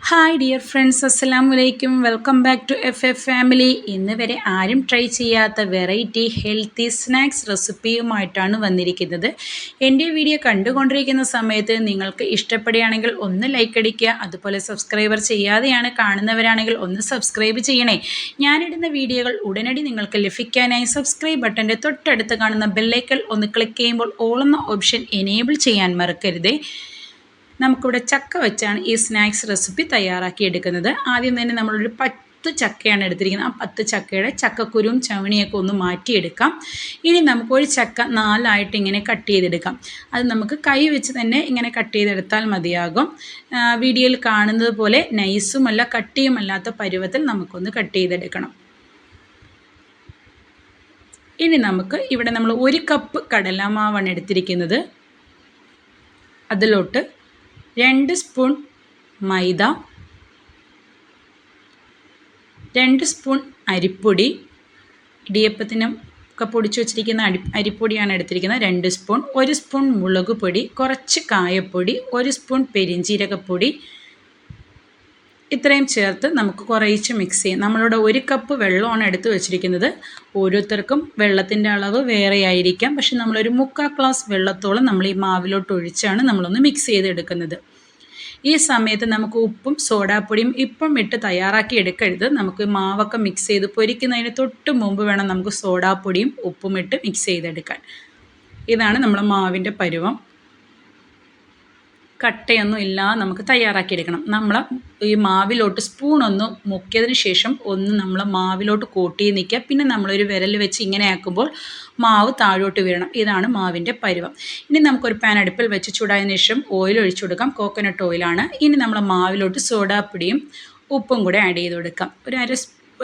Hi dear friends, അസ്സലാമു അലൈക്കും. Welcome back to FF family. ഇന്ന് വരെ ആരും ട്രൈ ചെയ്യാത്ത വെറൈറ്റി ഹെൽത്തി സ്നാക്സ് റെസിപ്പിയുമായിട്ടാണ് വന്നിരിക്കുന്നത്. എൻ്റെ വീഡിയോ കണ്ടുകൊണ്ടിരിക്കുന്ന സമയത്ത് നിങ്ങൾക്ക് ഇഷ്ടപ്പെടുകയാണെങ്കിൽ ഒന്ന് ലൈക്ക് അടിക്കുക. അതുപോലെ സബ്സ്ക്രൈബർ ചെയ്യാതെയാണ് കാണുന്നവരാണെങ്കിൽ ഒന്ന് സബ്സ്ക്രൈബ് ചെയ്യണേ. ഞാനിടുന്ന വീഡിയോകൾ ഉടനടി നിങ്ങൾക്ക് ലഭിക്കാനായി സബ്സ്ക്രൈബ് ബട്ടൻ്റെ തൊട്ടടുത്ത് കാണുന്ന ബെല്ലൈക്കൺ ഒന്ന് ക്ലിക്ക് ചെയ്യുമ്പോൾ ഓൾ എന്ന ഓപ്ഷൻ എനേബിൾ ചെയ്യാൻ മറക്കരുതേ. നമുക്കിവിടെ ചക്ക വെച്ചാണ് ഈ സ്നാക്സ് റെസിപ്പി തയ്യാറാക്കിയെടുക്കുന്നത്. ആദ്യം തന്നെ നമ്മളൊരു 10 ചക്കയാണ് എടുത്തിരിക്കുന്നത്. ആ 10 ചക്കയുടെ ചക്കക്കുരും ചവണിയൊക്കെ ഒന്ന് മാറ്റിയെടുക്കാം. ഇനി നമുക്കൊരു ചക്ക 4ആയിട്ട് ഇങ്ങനെ കട്ട് ചെയ്തെടുക്കാം. അത് നമുക്ക് കൈ വെച്ച് തന്നെ ഇങ്ങനെ കട്ട് ചെയ്തെടുത്താൽ മതിയാകും. വീഡിയോയിൽ കാണുന്നത് പോലെ നൈസുമല്ല കട്ടിയുമല്ലാത്ത പരുവത്തിൽ നമുക്കൊന്ന് കട്ട് ചെയ്തെടുക്കണം. ഇനി നമുക്ക് ഇവിടെ നമ്മൾ 1 കപ്പ് കടലമാവാണ് എടുത്തിരിക്കുന്നത്. അതിലോട്ട് 2 സ്പൂൺ മൈദ, 2 സ്പൂൺ അരിപ്പൊടി, ഇടിയപ്പത്തിനും ഒക്കെ പൊടിച്ചു വച്ചിരിക്കുന്ന അരിപ്പൊടിയാണ് എടുത്തിരിക്കുന്നത്, 2 സ്പൂൺ, 1 സ്പൂൺ മുളക് പൊടി, കുറച്ച് കായപ്പൊടി, 1 സ്പൂൺ പെരിഞ്ജീരകപ്പൊടി, ഇത്രയും ചേർത്ത് നമുക്ക് കുറേശ്ശെ മിക്സ് ചെയ്യാം. നമ്മളിവിടെ 1 കപ്പ് വെള്ളമാണ് എടുത്ത് വെച്ചിരിക്കുന്നത്. ഓരോരുത്തർക്കും വെള്ളത്തിൻ്റെ അളവ് വേറെ ആയിരിക്കാം. പക്ഷെ നമ്മളൊരു 3/4 ഗ്ലാസ് വെള്ളത്തോളം നമ്മൾ ഈ മാവിലോട്ട് ഒഴിച്ചാണ് നമ്മളൊന്ന് മിക്സ് ചെയ്തെടുക്കുന്നത്. ഈ സമയത്ത് നമുക്ക് ഉപ്പും സോഡാപ്പൊടിയും ഇപ്പം ഇട്ട് തയ്യാറാക്കി എടുക്കരുത്. നമുക്ക് മാവൊക്കെ മിക്സ് ചെയ്ത് പൊരിക്കുന്നതിന് തൊട്ട് മുമ്പ് വേണം നമുക്ക് സോഡാപ്പൊടിയും ഉപ്പും ഇട്ട് മിക്സ് ചെയ്തെടുക്കാൻ. ഇതാണ് നമ്മൾ മാവിൻ്റെ പരുവം. കട്ടയൊന്നും ഇല്ലാതെ നമുക്ക് തയ്യാറാക്കിയെടുക്കണം. നമ്മൾ ഈ മാവിലോട്ട് സ്പൂണൊന്ന് മുക്കിയതിന് ശേഷം ഒന്ന് നമ്മൾ മാവിലോട്ട് കോട്ട് ചെയ്ത് നിൽക്കുക. പിന്നെ നമ്മളൊരു വിരൽ വെച്ച് ഇങ്ങനെ ആക്കുമ്പോൾ മാവ് താഴോട്ട് വീഴണം. ഇതാണ് മാവിൻ്റെ പരുവം. ഇനി നമുക്കൊരു പാൻ അടുപ്പിൽ വെച്ച് ചൂടായതിനു ശേഷം ഓയിൽ ഒഴിച്ചു കൊടുക്കാം. കോക്കനട്ട് ഓയിലാണ്. ഇനി നമ്മൾ മാവിലോട്ട് സോഡാപ്പൊടിയും ഉപ്പും കൂടെ ആഡ് ചെയ്ത് കൊടുക്കാം.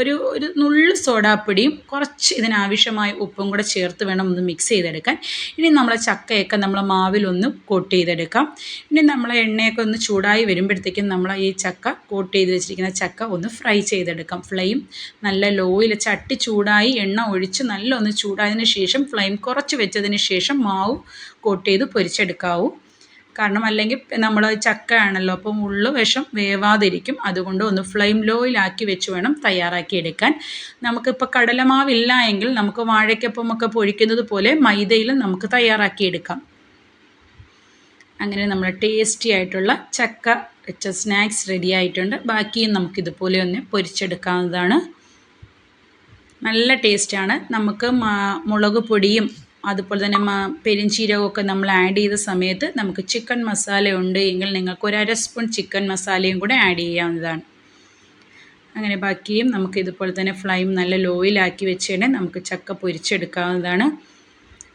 ഒരു നുള്ളു സോഡാപ്പൊടിയും കുറച്ച് ഇതിനാവശ്യമായ ഉപ്പും കൂടെ ചേർത്ത് വേണം ഒന്ന് മിക്സ് ചെയ്തെടുക്കാൻ. ഇനി നമ്മളെ ചക്കയൊക്കെ നമ്മൾ മാവിലൊന്ന് കോട്ട് ചെയ്തെടുക്കാം. ഇനി നമ്മളെ എണ്ണയൊക്കെ ഒന്ന് ചൂടായി വരുമ്പോഴത്തേക്കും നമ്മൾ ഈ ചക്ക കോട്ട് ചെയ്ത് വെച്ചിരിക്കുന്ന ചക്ക ഒന്ന് ഫ്രൈ ചെയ്തെടുക്കാം. ഫ്ലെയിം നല്ല ലോയിൽ, ചട്ടി ചൂടായി എണ്ണ ഒഴിച്ച് നല്ല ഒന്ന് ചൂടായതിന് ശേഷം ഫ്ലെയിം കുറച്ച് വെച്ചതിന് ശേഷം മാവ് കോട്ട് ചെയ്ത് പൊരിച്ചെടുക്കാവൂ. കാരണം അല്ലെങ്കിൽ നമ്മൾ ചക്ക ആണല്ലോ, അപ്പം ഉള്ളു വശം വേവാതിരിക്കും. അതുകൊണ്ട് ഒന്ന് ഫ്ലെയിം ലോയിലാക്കി വെച്ച് വേണം തയ്യാറാക്കിയെടുക്കാൻ. നമുക്കിപ്പോൾ കടലമാവില്ല എങ്കിൽ നമുക്ക് വാഴയ്ക്കപ്പമൊക്കെ പൊഴിക്കുന്നത് പോലെ മൈദയിലും നമുക്ക് തയ്യാറാക്കിയെടുക്കാം. അങ്ങനെ നമ്മൾ ടേസ്റ്റി ആയിട്ടുള്ള ചക്ക വെച്ച സ്നാക്സ് റെഡി ആയിട്ടുണ്ട്. ബാക്കിയും നമുക്കിതുപോലെ ഒന്ന് പൊരിച്ചെടുക്കാവുന്നതാണ്. നല്ല ടേസ്റ്റാണ്. നമുക്ക് മുളക് പൊടിയും അതുപോലെ തന്നെ പെരിഞ്ജീരകമൊക്കെ നമ്മൾ ആഡ് ചെയ്ത സമയത്ത് നമുക്ക് ചിക്കൻ മസാല ഉണ്ട് എങ്കിൽ നിങ്ങൾക്ക് ഒരു 1/2 സ്പൂൺ ചിക്കൻ മസാലയും കൂടെ ആഡ് ചെയ്യാവുന്നതാണ്. അങ്ങനെ ബാക്കിയും നമുക്ക് ഇതുപോലെ തന്നെ ഫ്ലെയിം നല്ല ലോയിലാക്കി വെച്ച് തന്നെ നമുക്ക് ചക്ക പൊരിച്ചെടുക്കാവുന്നതാണ്.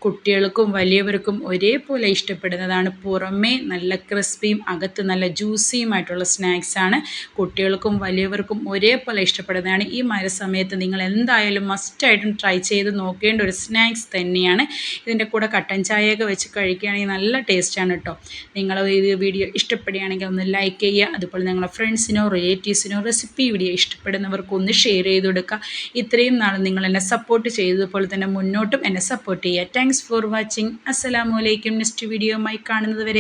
കുട്ടികൾക്കും വലിയവർക്കും ഒരേപോലെ ഇഷ്ടപ്പെടുന്നതാണ്. പുറമേ നല്ല ക്രിസ്പിയും അകത്ത് നല്ല ജ്യൂസിയുമായിട്ടുള്ള സ്നാക്സാണ്. കുട്ടികൾക്കും വലിയവർക്കും ഒരേപോലെ ഇഷ്ടപ്പെടുന്നതാണ്. ഈ സമയത്ത് നിങ്ങൾ എന്തായാലും മസ്റ്റായിട്ടും ട്രൈ ചെയ്ത് നോക്കേണ്ട ഒരു സ്നാക്സ് തന്നെയാണ്. ഇതിൻ്റെ കൂടെ കട്ടൻ ചായയൊക്കെ വെച്ച് കഴിക്കുകയാണെങ്കിൽ നല്ല ടേസ്റ്റാണ് കേട്ടോ. നിങ്ങൾ ഈ വീഡിയോ ഇഷ്ടപ്പെടുകയാണെങ്കിൽ ഒന്ന് ലൈക്ക് ചെയ്യുക. അതുപോലെ നിങ്ങളുടെ ഫ്രണ്ട്സിനോ റിലേറ്റീവ്സിനോ റെസിപ്പി വീഡിയോ ഇഷ്ടപ്പെടുന്നവർക്ക് ഒന്ന് ഷെയർ ചെയ്ത് കൊടുക്കുക. ഇത്രയും നാൾ നിങ്ങൾ എന്നെ സപ്പോർട്ട് ചെയ്തതുപോലെ തന്നെ മുന്നോട്ടും എന്നെ സപ്പോർട്ട് ചെയ്യുക. Thanks for watching. അസ്സലാമു അലൈക്കും. നെക്സ്റ്റ് വീഡിയോയുമായി കാണുന്നത് വരെ